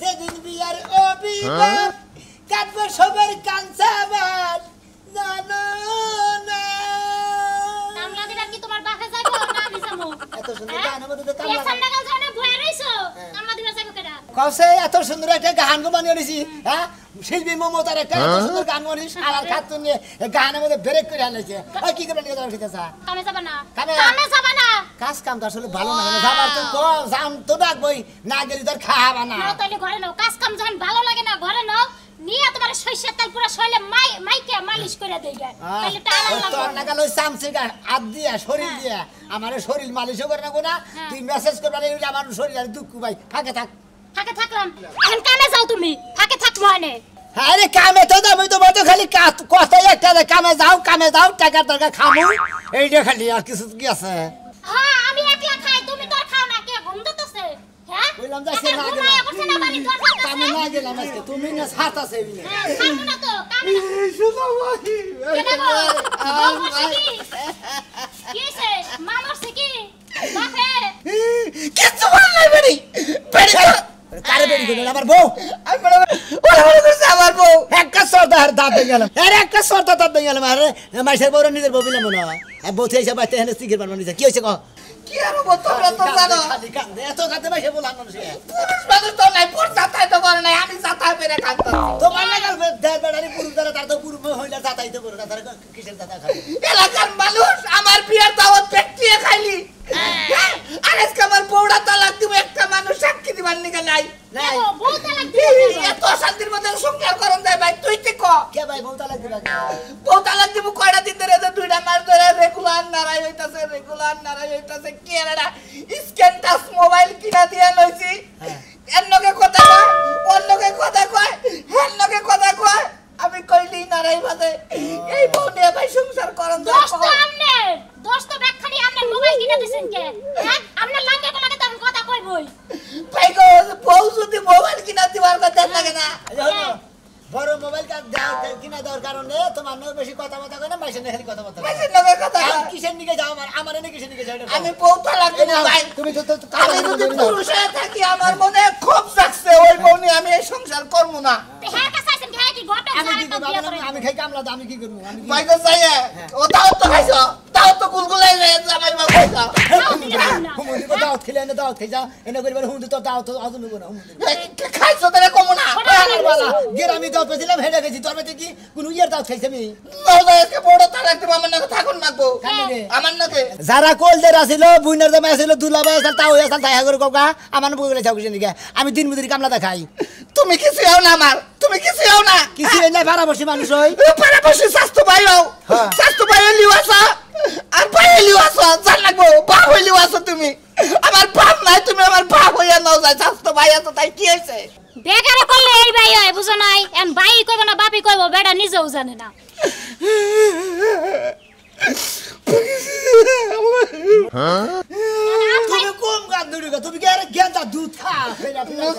যেদিন বিয়ার অভিভাব কাটবো সবার কাঞ্চাবার জানো না এত সুন্দর গানের মধ্যে তো কসে এত সুন্দর একটা গান বানিয়ে নিছি হ্যাঁ শিল্পী মমতার একটা এত সুন্দর গান বানিয়ে শালার খাতুন নিয়ে গানের মধ্যে ব্রেক করে আনছে ওই কি করবেন কথা ঠিক আছে কামে যাবা না কাজ কাম তো আসলে ভালো না যাবার তো জাম তো ডাকবই না গেলি তোর খাওয়া না তাহলে ঘরে নাও কাজ কাম যখন ভালো লাগে না ঘরে নাও নিয়ে তোমার সরিষার তেল পুরো শরীরে মাইকে মালিশ করে দেই গায় তাহলে টানা লাগবে তোর নাগাল ওই চামচে হাত দিয়া শরীর দিয়া আমারে শরীর মালিশও করে না গোনা তুই মেসেজ করবা আমার শরীর আর দুঃখ ভাই ফাঁকে থাকলাম এখন কামে যাও তুমি ফাঁকে থাকবো আনে আরে কামে তো আমি তো বলতো খালি কথাই একটা কামে যাও টাকা খামু এইটা খালি আর কিছু কি আছে হ্যাঁ আমি একলা খাই তুমি তো খাও না কে ঘুম দিতেছে হ্যাঁ কইলাম যাইছে না কামে না গেলাম আজকে তুমি না সাথ আছে বিলে খাবো না তো কামে না শুনো ভাই কিছে মামরছে কি বাপে কিছু বল নাই বেরি কারে বেরি গেল আমার বউ আমি ওরা করছে আমার বউ একটা সর্দার দাঁত ভেঙে গেল আরে একটা সর্দার দাঁত ভেঙে গেল আরে মাইশের বউর নিজের বউ বিলে মনে হয় বউ থেকে বাইতে হেনে সিগারেট বানানো নিছে কি হইছে ক কি আর বউ তোমরা তো জানো খালি কান্দে এত কান্দে মাইশে বলান মানুষ পুরুষ মানুষ তো নাই পড় যাতাই তো করে নাই আমি যাতাই করে কান্দছি তোমার লাগাল দেড় বেড়ারি পুরুষ দ্বারা তার তো পুরুষ হইলা যাতাই তো করে না তার কিসের যাতা খায় এলাকার মানুষ আমার বিয়ার দাওয়াত পেটিয়ে খাইলি আরেস কামার বউড়া তালাক দিব একটা মানুষ সাক্ষী দিবার নিকে নাই নাই বউ তালাক দিবে এত শান্তির মধ্যে সংসার করন দেয় ভাই তুই কি ক কে ভাই বউ তালাক দিব কয়টা দিন ধরে দুইটা মাস ধরে রেগুলার নারাই হইতাছে কি এরা স্ক্যান টাচ মোবাইল কিনা দিয়া লইছি এর লগে কথা কয় ওর লগে কথা কয় হের লগে কথা কয় আমি কইলি নারাই বাজে এই বউ নিয়ে ভাই সংসার করন দোস্ত ব্যাখ্যানি আপনি মোবাইল কিনে দিছেন কে হ্যাঁ আপনি লাগে কোলাকে তখন কথা কইবই ভাই গো বউ যদি মোবাইল কিনা দিবার কথা লাগে না বড় মোবাইল কিনা দেওয়ার কারণে তোমার নয় বেশি কথা কয় না মাইসের নেই কথা মাইসের নগে কথা কিসের নিকে যাও আমার এনে কিসের নিকে যাও আমি বউ তো লাগবে না ভাই তুমি তো আমি যদি পুরুষ হয়ে থাকি আমার মনে খুব জাগছে ওই বউ নিয়ে আমি এই সংসার করব না হ্যাঁ কাছে আছেন খাই কি ঘটক আমি খাই কামলা আমি কি করব আমি ভাই গো যাইয়ে ও তাও তো খাইছো তাও তো গুলগুলাই রে জামাই মা খাইছো হুমুদি কো দাও খেলে এনে দাও খেজা এনে করিবার হুমুদি তো দাও তো আজু নব না হুমুদি খাইছো তারে কম না আমার বালা গেরামি দাও পেছিলাম হেডা গেছি তোর মতে কি কোন ইয়ার দাও খাইছ আমি নজা এসে বড় তালাক দিব আমার নাকি থাকুন নাকবো আমার নাকি যারা কোলদের আছিল বুইনার জামাই আছিল দুলাভাই আছিল তাও আছিল তাই করে কোকা আমার বই গলে যাও কিছু নিকে আমি দিন মুদির কামলা দেখাই তুমি কিছু হও না আমার তুমি কিছু হও না কিছু না ভাড়া বসে মানুষ হই ভাড়া বসে স্বাস্থ্য ভাই হও স্বাস্থ্য ভাই হইলিও আসা আর ভাই হইলিও আসা জান লাগবো বাপ হইলিও আসা তুমি আমার বাপ নাই তুমি আমার বাপ হইয়া নাও যায় স্বাস্থ্য ভাই আছো তাই কি হইছে বেকারে করলে এই ভাই হয় বুঝো নাই এন ভাই কইব না বাপি কইব বেটা নিজেও জানে না তুমি কম গান ধরিগা তুমি কি আরে গেন্দা দুধ খা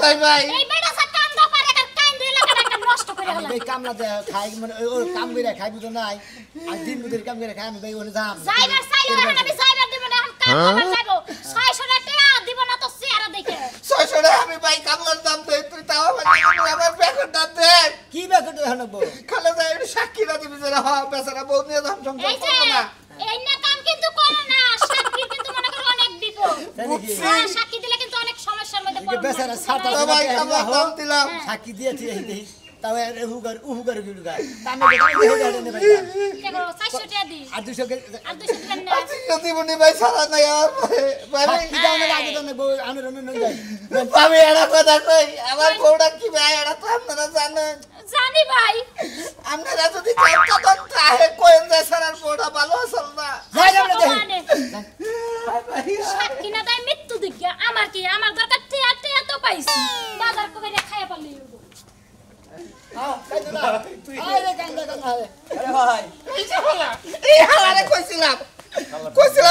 ভাই ভাই এই বেটা সব কাম দা পারে কান দুই লাখ নষ্ট করে হলো এই কামলা দে খাই মানে ওই কাম করে খাই বুঝো নাই আর দিন মুদির কাম করে খাই আমি ভাই ওনে যাম যাইবার চাইলে এখন আমি যাইবার দিব না এখন কাম করবার যাইবো 600 টাকা দিব না তো চেহারা দেখে 600 টাকা আমি ভাই কামলার দাম দেই তুই তাও আমার বেকটা দে কি বেকটা হানবো খালে যাই সাক্ষী না দিবি যারা হ্যাঁ বেচারা বউ নিয়ে দাম সংসার করব না এই না কাম কিন্তু করো না সাক্ষী কিন্তু মনে করো অনেক বিপদ সাক্ষী দিলে কিন্তু অনেক সমস্যার মধ্যে পড়বে বেচারা সাতা ভাই কামলা দাম দিলাম সাক্ষী দিয়েছি এই তাও উহুগার গিলুগা আমি বেটা নে ভাই কেন 400 টাকা দি আর 200 টাকা না যদি বনি ভাই সারা নাই আর ভাই কি দাও না লাগে তো না আমি রন নই যাই আমি এরা কথা কই আমার বউটা কি ভাই এরা তো আপনারা জানেন জানি ভাই আপনারা যদি কত তাহে কোয়েন যায় সারার বউটা ভালো আসল না যাই আমরা দেখি সাক্ষী না তাই মৃত্যু দিকে আমার কি আমার দরকার টিয়া তো পাইছি বাজার করে খাইয়া পারলি আরে কান্দা কান্দা আরে ভাই এই হালারে কইছিলাম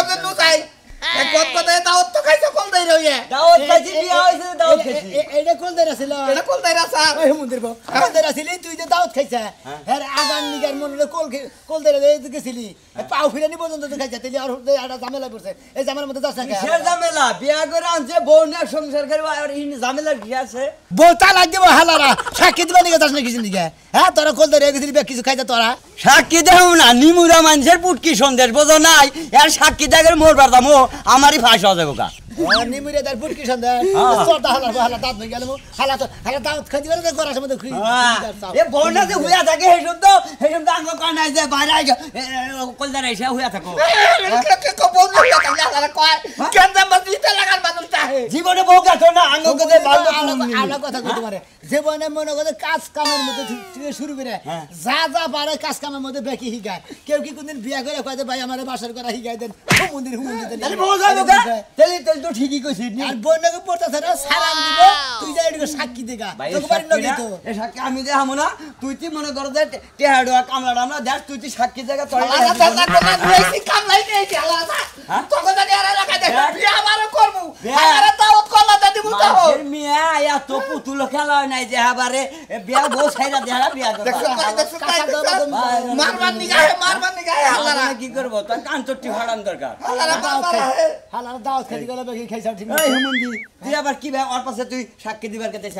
যে নু যাই এক কথা দাওয়াত তো খাইছো কল দেই রইয়ে দাওয়াত খাইছি বিয়া হইছে দাওয়াত খেয়েছি এইটা কোন দেরা ছিল এটা কোন দাইরা স্যার ওই মন্দির বউ কোন দেরা ছিলি তুই যে দাওয়াত খাইছা এর আগান নিগার মনে কোল দেরা গেছিলি পাও ফিরানি পর্যন্ত তুই খাইছা তেলি আর একটা ঝামেলা পড়ছে এই ঝামেলার মধ্যে যাস না কেন কিসের ঝামেলা বিয়া করে আনছে বউ না সংসার করবে আর এই ঝামেলা কি আছে বউ তালাক দিব হালারা সাক্ষী দিবা নিকে যাস না কিছু নিকে হ্যাঁ তোরা কোল দেরা গেছিলি কিছু খাইছা তোরা সাক্ষী দেও না নিমুরা মানুষের পুটকি সন্দেশ বোঝো নাই আর সাক্ষী দেখে মোরবার দামো আমারই ফাঁস হয়ে যাবো গা নিমুরে দার ফুটকি সন্ধ্যা চলতা হালা দাঁত ভেঙে গেল হালা দাঁত খাই দিবার করার সময় খুই এ বউনা যে হুয়া থাকে হেসব তো আঙ্গ কান নাই যে বাইরে আই কলদার এসে হুয়া থাকো কে বউ না তাহলে কয় কেন মসজিদে লাগার মানুষটা হে জীবনে বউ গেছো না আঙ্গ কে ভালো আলা কথা কইতে পারে জীবনে মনে করে কাজ কামের মধ্যে থেকে শুরু করে যা যা পারে কাজ কামের মধ্যে বেকি হিগায় কেউ কি কোনদিন বিয়া করে কয় ভাই আমারে বাসর করা হিগায় দেন মন্দির দেন তাহলে বউ যাবো গা তেলি তো ঠিকই কইছিস আর বন্যাকে পড়তেছে না সালাম দিব তুই যা এদিকে সাক্ষী দেখা তোকে বাড়ি নগি তো এ সাক্ষী আমি যে হামু না তুই তুই মনে কর যে টেহাড়া কামলাড়া আমরা দেখ তুই তুই সাক্ষী জায়গা তোর কামলাই নেই আলাদা তোকে জানি আর লাগা দে বিয়া আমারও করব আর দাওয়াত করলা দাদি মুতা হো মিয়া এত পুতুল খেলা নাই যে হাবারে বিয়া বউ ছাইরা দেহা বিয়া মারবার নিগাহে আল্লাহ কি করব তোর কান্তটি ফাড়ান দরকার হালার দাওয়াত খেতে গেলে বেশি খাইছা ঠিক এই হুমন্দি তুই আবার কি ভাই ওর পাশে তুই সাক্ষী দিবার কে দেছ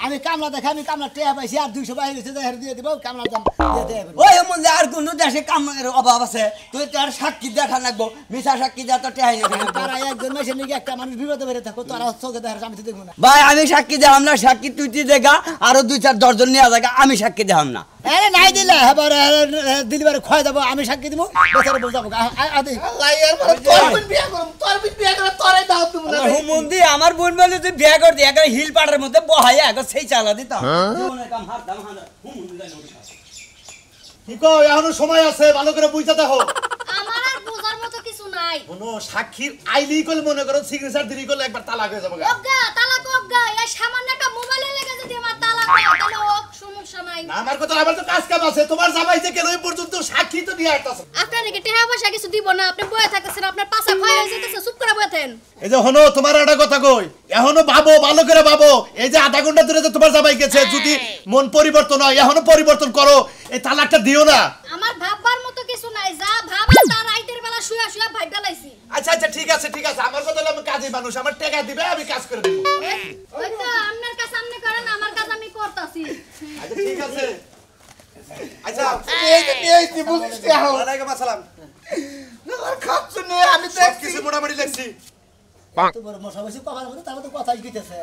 আমি কামলা দেখা আমি কামলা টেয়া পাইছি আর 200 বাইরে গেছে দেখার দিয়ে দিব কামলা দাম দিয়ে দেব ওই হুমন্দি আর কোন দেশে কামের অভাব আছে তুই তোর সাক্ষী দেখা লাগবো মিছা সাক্ষী যা তো টেহাই তারা একজন মেশিন নাকি একটা মানুষ বিপদে বেরে থাকো তারা চোখে দেখার আমি তো দেখবো না ভাই আমি সাক্ষী দেখাম না সাক্ষী তুই তুই দেখা আরো 2-4 দর্জন নিয়ে জায়গা আমি সাক্ষী দেখাম না আরে নাই দিলে এবার দিলবার খয় যাব আমি সাক্ষী দিব বেচারা বল যাব আদি আল্লাহ এর তোর বিয়া করব তোরে দাও তুমি না হুমন্দি আমার বোন বলে তুই বিয়া কর দি একটা হিল পাড়ার মধ্যে বহাইয়া আগে সেই চালা দিতাম জীবনের কাম হাত দাম হাত হুমন্দি যাই ওঠা কি কও এখনো সময় আছে ভালো করে বুঝতে দেখো আমার আর বোঝার মতো কিছু নাই কোনো সাক্ষীর আইলি কল মনে করো সিগনেচার দেরি করলে একবার তালাক হয়ে যাবে অজ্ঞা তালাক অজ্ঞা এই সামান্য একটা মোবাইলে লেগে যদি আমার তালাক হয় তাহলে ও সমস্যা নাই না আমার কথা আবার তো কাজ কাম আছে তোমার জামাই যে কেন এই পর্যন্ত সাক্ষী তো দিয়ে আসতেছে আপনার কি টাকা পয়সা কিছু দিব না আপনি বয়ে থাকতেছেন আপনার পাশা ক্ষয় হয়ে যেতেছে চুপ করে বসেন এই যে হনো তোমার একটা কথা কই এখনো ভাবো ভালো করে ভাবো এই যে আধা ঘন্টা ধরে যে তোমার জামাই গেছে যদি মন পরিবর্তন হয় এখনো পরিবর্তন করো এই তালাকটা দিও না আমার ভাববার মতো কিছু নাই যা ভাবা তার রাইতের বেলা শুয়া শুয়া ভাইবা লাইছি আচ্ছা আচ্ছা ঠিক আছে আমার কথা হলো আমি কাজী মানুষ আমার টাকা দিবে আমি কাজ করে দেব ওই তো আপনার কাজ সামনে করেন আমার কাজ আমি করতাছি আচ্ছা ঠিক আছে আচ্ছা এই যে বুঝছিস হো ওয়ালাইকুম আসসালাম আর খাচ্ছ নে আমি সব কিছু মোটামুটি দেখছি তো বড় মশা বসে কথার মধ্যে তারপর তো কথাই কইতেছে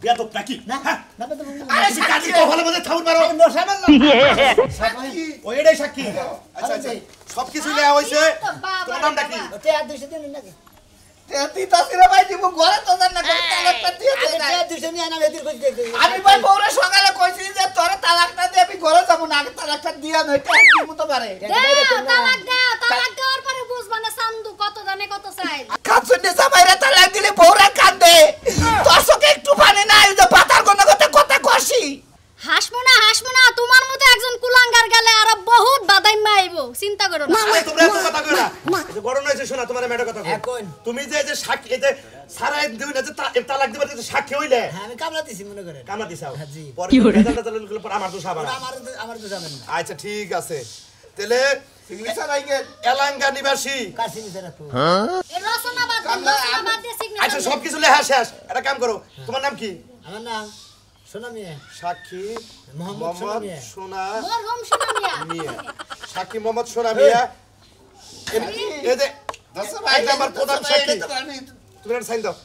বেয়াদব নাকি না না তো আরে তুমি কাজী কপালের মধ্যে থাউন মারো মশা মারলাম ওই এটাই সাক্ষী আচ্ছা আচ্ছা সবকিছু নেওয়া হইছে তোমার নামটা কি তে আর 200 দিন নাকি তিতাসিরা ভাই দিব ঘরে তো জান না করে তালাকটা দিয়ে দে আগে না তে 200 নিয়ে আনা বেদির কই দেখে আমি ভাই বউরে সকালে কইছি যে তোরে তালাকটা দিয়ে আমি ঘরে যাব না আগে তালাকটা দিয়া নয় টাকা দিব তো পারে তালাক দেওয়ার পরে বুঝবা না সান্দু কত জানে কত চাই খাচ্ছ নে জামাইরা তালাক দিলে বউরা কান্দে তোর চোখে একটু পানি নাই যে পাতার কোন কথা কষি হাসমো না তোমার মতো একজন কুলাঙ্গার গেলে আর বহুত বাদাই মাইবো চিন্তা করো না আরে তোমরা এত কথা কইরা এই যে বড় নইছে শোনা তোমার মেয়ের কথা কই এখন তুমি যে এই যে সাক্ষী এই যে সারাই দিন না যে তালাক দিবার যে সাক্ষী হইলে হ্যাঁ আমি কামলা দিছি মনে করেন কামা দিছাও হ্যাঁ, জি। পরে রেজাল্টটা চালু করলে পর আমার দোষ হবে না আমার তো জানেন না আচ্ছা ঠিক আছে তাহলে সিগনেচার আইগে এলাঙ্গা নিবাসী কাশি নিতে রাখো এই রচনা বাদ দিয়ে আচ্ছা সিগনেচার সবকিছু লেখা শেষ একটা কাম করো তোমার নাম কি আমার নাম সোনা মিয়া সাক্ষী মোহাম্মদ সোনা মোহাম্মদ মিয়া। সোনা মরহুম সোনামিয়া মিয়া সাক্ষী মোহাম্মদ সোনা মিয়া এই যে দশ ভাই আমার প্রধান সাক্ষী ভাই তুমি একটা সাইন দাও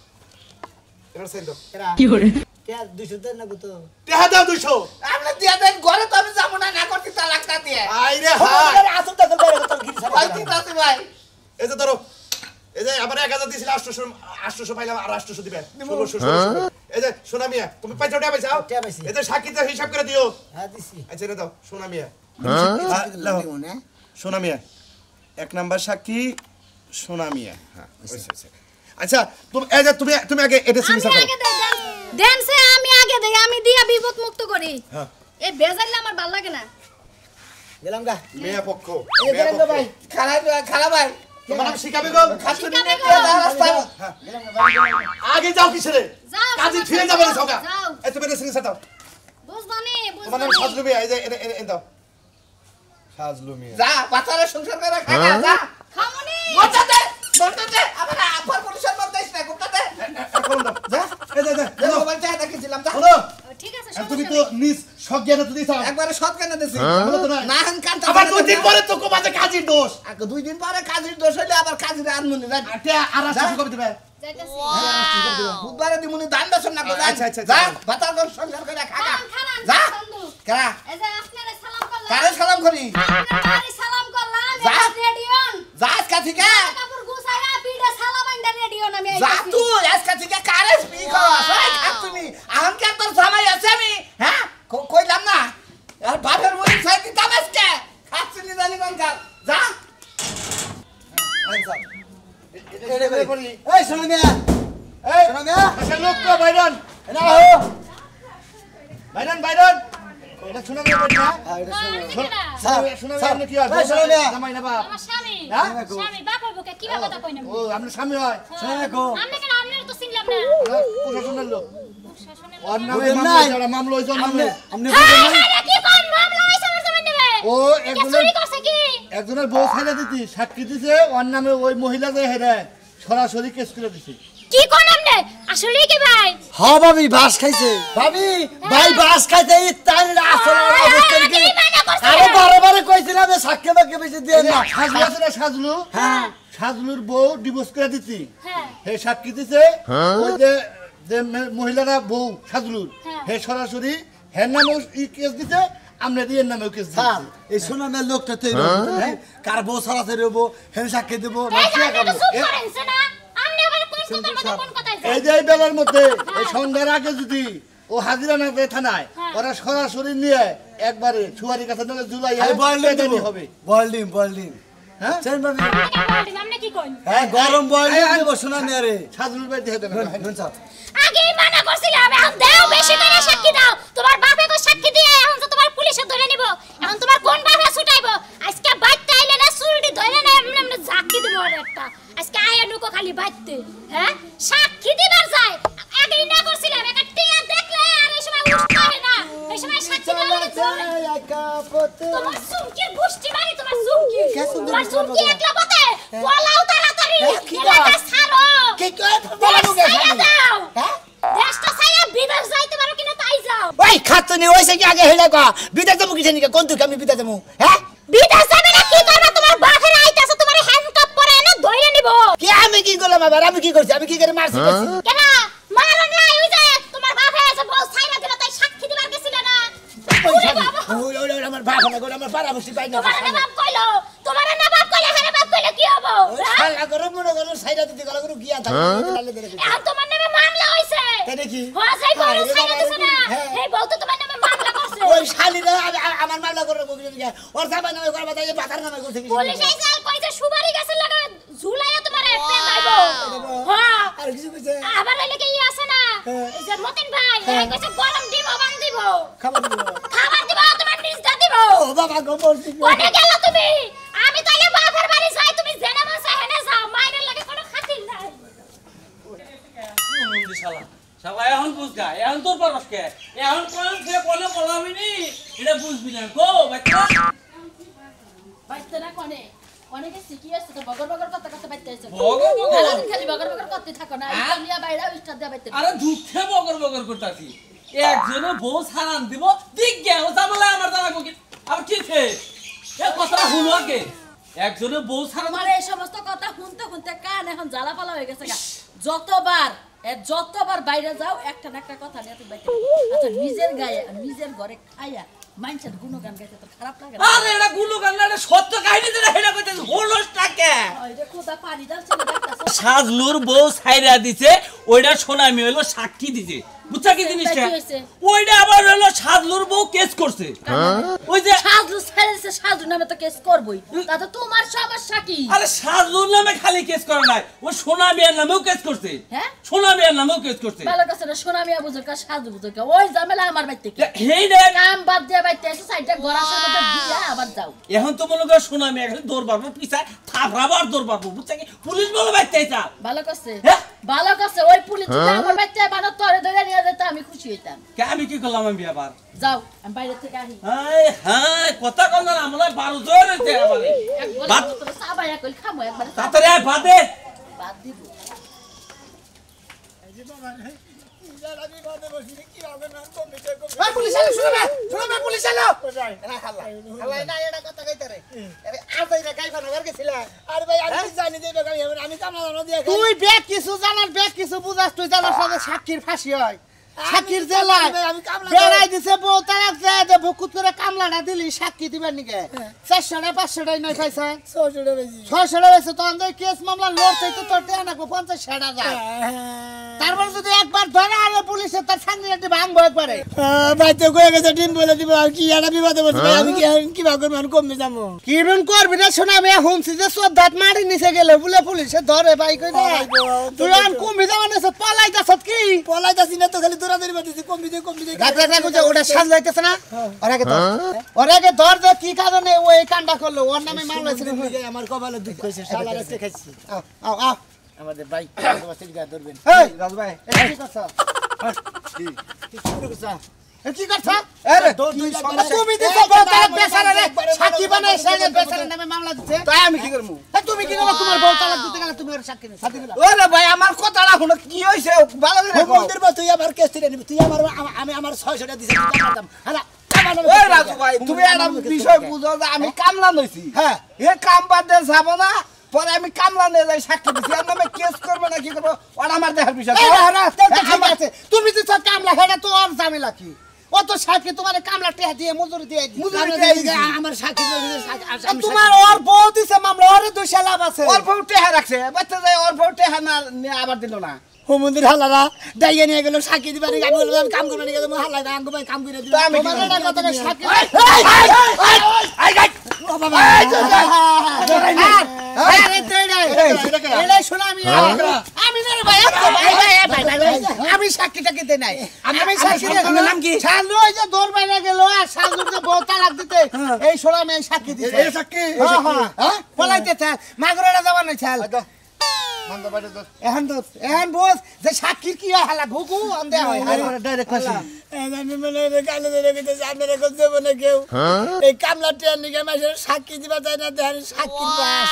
এটা সাইন দাও এরা কি করে কে 200 দেন না কত টেহা দাও 200 আমরা দিয়া দেন ঘরে তো আমি যাব না না করতে তালাকটা দিয়ে আইরে হাই আসল টাকা বাইরে কত কি ভাই তিতাসি ভাই এই যে ধরো এই যে আবার 1000 দিছিল 800 পাইলাম আর 800 দিবে 1600 এই যে সোনা মিয়া তুমি পয়সা উঠে পাইছাও টাকা পাইছি। এই যে সাক্ষীতে হিসাব করে দিও হ্যাঁ দিছি আচ্ছা রে দাও সোনা মিয়া না সোনা মিয়া এক নাম্বার সাক্ষী সোনা মিয়া হ্যাঁ আচ্ছা তুমি এই যে তুমি আগে এটা আমি সিগনেচার করো আগে দেই দেনছে আমি আগে দেই আমি দিয়া বিপদ মুক্ত করি হ্যাঁ এই বেজাইলে আমার ভালো লাগে না গেলাম গা মেয়া পক্ষ এই গেলাম গা ভাই খালা ভাই তোমার নাম শিখা বেগম। খাতুনি নিয়ে যা রাস্তা আগে যাও কিসেরে? যাও, কাজে তোমার ফিরে সাথে যাবে না যাও, সকা। যাও। এই তুমি এটা সিগনেচার দাও। বুঝবানি তোমার নাম সাজলু মিয়া, এই যে এনে দাও। সাজলু মিয়া। যা বাচ্চারা সংসার করে খাগা যা খামুনি মরতে দে আমার আপার পুলিশের মধ্যে না কোটাতে এখন দাও। যা, এই যে, যে মোবাইল চাই দেখিছিলাম যা শোনো, ঠিক আছে আর তুমি সমস্যা তো নিজ সজ্ঞানে তো দিছাও। একবারে সৎ কেন দিছি বলো তো না। না হান কান্তা আবার 2 দিন পরে তো কোমাতে কাজের দোষ। আর 2 দিন পরে কাজের দোষ হইলে আবার কাজের আনমুনি যা আর তে আর আসতে কবে দিবে? যাইতাছি বুধবারে দিমুনি দান দর্শন না করে আচ্ছা, আচ্ছা, যা আচ্ছা। বাতার গন সংসার করে খাগা খারান যা বন্ধু কারা এই যে আপনারে সালাম করলাম কারে সালাম করি আপনার বাড়ি সালাম করলাম যা। রেডিওন যা আজকা থেকে কাপড় গুছায়া বিড়ে সালাম আইন্দা রেডিওন আমি যা আইতাছি তুই আজকা থেকে কারে স্পিক সবাই খাতুনি আহন কে তোর জামাই আছে আমি হ্যাঁ কইলাম না আর বাপের বই সাই দিতাম আজকে খাতুনি জানি কোন কাল যা এই শোনো মিয়া এই শোনো মিয়া আচ্ছা লোক তো বাইরন। এনা হো বাইরন বাইরন। এটা শোনা মিয়া বাইরন না? শোনা মিয়া আপনি কি হয়? এই শোনো মিয়া। জামাই না বাপ? আমার স্বামী হ্যাঁ? স্বামী বাপের বুকে কি কথা কই না ও আপনার স্বামী হয়? শোনো দেখো আপনি কেন আপনার তো চিনলাম না প্রশাসনের লোক। শাসনের ওর নামে বুঝেন মামলা নাই? হয়েছে, ওরা মামলা হয়েছে, ওর নামে। আমনে আমনে হ্যাঁ বুঝেন নাই? হ্যাঁ কি কোন মামলা হইছে আমার জমি নেবে ও কে একজনের চুরি করছে কি একজনের বউ ছেড়ে দিতি, সাক্ষী দিছে, ওর নামে ওই মহিলা যে হেরে সরাসরি কেস করে দিছে। কি কোন আপনি আসলে কি ভাই হ ভাবি বাস খাইছে ভাবি ভাই বাস খাইছে এই তাই আসলে অবস্থা কি কি মানা করছে আরে বারে কইছিলাম যে সাক্ষী বাক্য বেশি দিয়ে না সাজলু আছে না, সাজলু? হ্যাঁ সাজলুর বউ ডিভোর্স করে দিতি, হ্যাঁ হে সাক্ষী দিছে, ওই যে যে মহিলারা বউ সাজলুর, হ্যাঁ। হে সরাসরি হের নামেও কেস দিতে, আমরা দিয়ে নামেও কেস স্যার দিতে। এই সুনামের লোকটা তো এরকম হ্যাঁ কার বউ সরাসরি হবো হেন সাক্ষী দেবো এই যে আপনি তো চুপ এ- করেন না আপনি আবার কোন কথার মধ্যে কোন কথা এই যে এই বেলার মধ্যে এই সন্ধ্যার আগে যদি ও হাজিরা না দেয় থানায়, হ্যাঁ। ওরা সরাসরি নিয়ে একবারে সুয়ারি কাছে নিয়ে জুলাই বয়লিং হবে। বয়লিং হ্যাঁ চেন ভাবি আপনি কি কইন হ্যাঁ গরম বয়লিং দেব সুনামে আরে সাজলুর বাড়ি দিয়ে দেবে। নুন স্যার আগেই মানা করছিলাম এখন দাও বেশি করে সাক্ষী দাও তোমার বাপে কো সাক্ষী দিয়ে এখন তো তোমার পুলিশে ধরে নিব এখন তোমার কোন বাপে ছুটাইবো আজকে বাইতে আইলে না চুলটি ধরে না এমনি এমনি ঝাঁকি দিব আর একটা আজকে আয়া নুকো খালি বাইতে হ্যাঁ সাক্ষী দিবার যায় আগেই না করছিলাম একটা টিয়া দেখলে আর এই সময় উঠতে হয় না এই সময় সাক্ষী দিলে তোমার সুমকির গুষ্টি মারি তোমার সুমকি তোমার সুমকি একলা পথে পলাও তাড়াতাড়ি এলাকা ছাড়ো কি কয় দাও দেশটা ছাইয়া বিদেশ যাইতে পারো কিনা তাই যাও ওই খাতুনি ওইসে কি আগে হেলে গা বিদা দেবো কিছে নিকে কোন তুই আমি বিদা দেবো হ্যাঁ বিদেশ যাবে না কি করবা তোমার বাপের আইতাছে তোমার হ্যান্ডকাপ পরে এনে ধইরে নিব কি আমি কি করলাম আবার আমি কি করছি আমি কি করে মারছি কেন মারো না ওই যে তোমার বাপে আছে বল ছাইরা দিলা তাই সাক্ষী দিবার গেছিল না ওরে বাবা আমার বাপ না করে আমার পাড়া বসি পাই না তোমার না বাপ কইলো তোমার না বাপ কইলে হ্যাঁ বাপ কইলে কি হবো শালা করে মনে করো সাইডা দিতে গলা করে গিয়া থাকে এখন তোমার নামে মামলা হইছে তাই নাকি? হ্যাঁ যাই বড় হ্যাঁ, ছাইরা দিছ না হ্যাঁ। এই বউ তো তোমার নামে মামলা করছে ওই শালিরা আমার মামলা করে ওর জামাই নামে করবা তাই পাতার নামে করছে কি পুলিশ আইছে আর কইছে সুবারি গাছের লাগা ঝুলাইয়া তোমার পেলাইবো হ্যাঁ আর কিছু কইছে আবার এলে কি আছে না এই যে মতিন ভাই এই কইছে গরম ডিম বান দিব খাবার দিব খাবার দিব তোমার নিজ দা দিব ও বাবা গো মরছি কোনে গেল তুমি আমি তাইলে বাপের বাড়ি যাই তুমি জেনে মাসে হেনে যাও মাইরের লাগে কোনো খাতির নাই শালা শালা এখন বুঝগা এখন তোর পারস কে এখন কোন সে বলে বলাবি নি এটা বুঝবি না গো বাচ্চা বাইতে না কোনে অনেকে শিখি আসছে তো বগর বগর কথা কথা বাইতে আছে বগর বগর? সারাদিন খালি বগর বগর করতে থাকো না হ্যাঁ? ইসলামিয়া বাইরে উস্তাদ দিয়া বাইতে আরে দুঃখে বগর বগর করতাছি একজনে বউ সারান দিব দিক গে ও জামালা আমার জানা কি আবার কি ছে এ কথাটা হলো আগে একজনে বউ সারান আমার এই সমস্ত কথা শুনতে শুনতে কান এখন জ্বালা পালা হয়ে গেছে গা যতবার বাইরে যাও একটা না একটা কথা নিয়ে তুমি বাইতে আচ্ছা নিজের গায়ে আর নিজের ঘরে খাইয়া মাইন্ডসেট গুণগান গাইতে তো খারাপ লাগে না আরে এটা গুলো গান্না এটা সত্য কাহিনী যেটা হেলা কইতে হলোসটাকে ওই যে খোদা পানি দাও ছিল দেখতাছ সাজলুর বউ ছাইরা দিছে ওইটা সোনামি হইলো সাক্ষী দিছে বুঝছা কি জিনিসটা কি হয়েছে? ওইটা আবার হলো সাজলুর বউ কেস করছে ওই যে সাজু ছেড়েছে, সাজু নামে তো কেস করবই, তাতে তোমার সমস্যা কি? আরে সাজলুর নামে খালি কেস করে নাই ও সোনা মিয়ার নামেও কেস করছে হ্যাঁ? সোনা মিয়ার নামেও কেস করছে ভালো কাছে না, সোনা মিয়া বুঝো কা, সাজু বুঝো কা, ওই ঝামেলা আমার বাইতে কি? হেই রে কাম বাদ দিয়ে বাইতে এসে সাইডটা গড়ার সাথে দিয়া আবার যাও। এখন তো মনে করো সোনা মিয়া খালি দৌড় পারবো পিছায় থাপড়াবার দৌড় পারবো বুঝছা কি পুলিশ বলে বাইতে আইতা ভালো কাছে, হ্যাঁ? ভালো কাছে, ওই পুলিশ যদি আমার বাইতে বানা তোরে ধরে নিয়ে যেত আমি খুশি হইতাম। কে আমি কি করলাম আমি আবার যাও, আমি বাইরে থেকে আহি। হাই হাই কথা কন না আমরা 12 জন হইছে আমারে একবার বাদ তোরে সাবায়া কইল খামো, একবার তাড়াতাড়ি আয় বাদে বাদ দিব। পুলিশ আলো, শুনো না, পুলিশ আলো। হালাই না, এটা কথা কইতে রে। আরে আজ এই গাই ফানা বের গেছিলা। আরে ভাই আমি জানি যে আমি কামলা জানো দিয়ে তুই বেক কিছু জানার বেক কিছু বুঝাস, তুই জানার সাথে সাক্ষীর ফাঁসি হয়। সাক্ষীর জেলায় বেড়াই দিছে বউ তারাক যায় যে ভুকুত করে কামলাটা দিলি সাক্ষী দিবার নিকে 400 টাকা 500 টাকা নয় পয়সা 600 টাকা বেশি 600 টাকা বেশি তো আমাদের কেস মামলা লড়তে তো তোর টাকা না 50 টাকা যায়। তারপর যদি একবার ধরে আরে পুলিশে তার সাংগিনাটি ভাঙবো একবারে। বাইতে কয়ে গেছে টিম বলে দিব আর কি এটা বিবাদে বসে আমি কি ভাগ করব, আমি কমে যাবো। কি বেন করবি না শোনা আমি হুমছি যে সদাত মারি নিছে গেলে বলে পুলিশে ধরে ভাই কই না তুই আন কমে যাওয়া না পলাইতাছ কি পলাইতাছি না তো, খালি দৌড়াদৌড়ি করতেছি, কমবি দে রাখ রাখ রাখ ওটা সাজাইতেছে না ওরাকে ধর দে কি কারণে ওই কান্ডা করলো ওর নামে মামলা ছিল। আমার কপালে দুঃখ হয়েছে, শালা রাস্তে খাইছি। আও আও আমাদের ভাই বাসে গা ধরবেন। এই রাজু ভাই কি করছ কি করছ আরে তুমি দিছো বউতার বেচারা রে সাক্ষী বানাই সাজে বেচারা নামে মামলা দিতে তাই আমি কি করব? তুমি কি করো তোমার বউতার দিতে গেলে তুমি ওর সাক্ষী সাথে দিলা ওরে ভাই আমার কথাটা শুনো কি হইছে ভালো করে কও। মন্দির বা তুই আমার কেস দিলে নিবি তুই আমার আমি আমার 600 টাকা দিছি দাম হালা ওই রাজু ভাই তুমি একটা বিষয় বুঝো যে আমি কামলা নইছি, হ্যাঁ এ কাম বাদ দিয়ে যাব না, পরে আমি কামলা নিয়ে যাই সাক্ষী দিছি, আর নামে কেস করবে না কি করবো ওটা আমার দেখার বিষয়। তুমি যে সব কামলা হেডা তো আর ঝামেলা কি অত সাক্ষী তোমার কামলা টেহা দিয়ে মজুরি দিয়ে আমার সাক্ষী তোমার ওর বউ দিছে মামলা ওরে দুইশা লাভ আছে অল্প টেহা রাখছে, বাচ্চা যায় অল্প টেহা না নিয়ে আবার দিল না। ও মন্দির হালারা ডাইয়া নিয়ে গেল সাক্ষী দিবা আমি বললাম আমি কাম করব না গেল হালা আঙ্গ ভাই কাম করে দিবা আমি তোমার এটা কথা সাক্ষী ও বাবা আরে তেড়ে শোনা আমি না রে ভাই আমি সাক্ষীটা কিতে নাই আমি সাক্ষী আপনার নাম কি? শালু ওই যে দৌড় বাইরে গেল আর শালুর যে বউ তালাক দিতে এই শোনা আমি সাক্ষী দিতে এই সাক্ষী হ্যাঁ পলাইতে চাল মাগুরাটা যাবা না চাল এখন বোঝ যে সাক্ষীর কি হয় হালা ভুকু আন্দে হয় ডাইরেক্ট কাছে আমি মনে হয় কালে ধরে গেছে আপনারা করতে বলে কেউ এই কামলা ট্রেন নিকে মাসের সাক্ষী দিবা যায় না, দেখেন সাক্ষীর পাস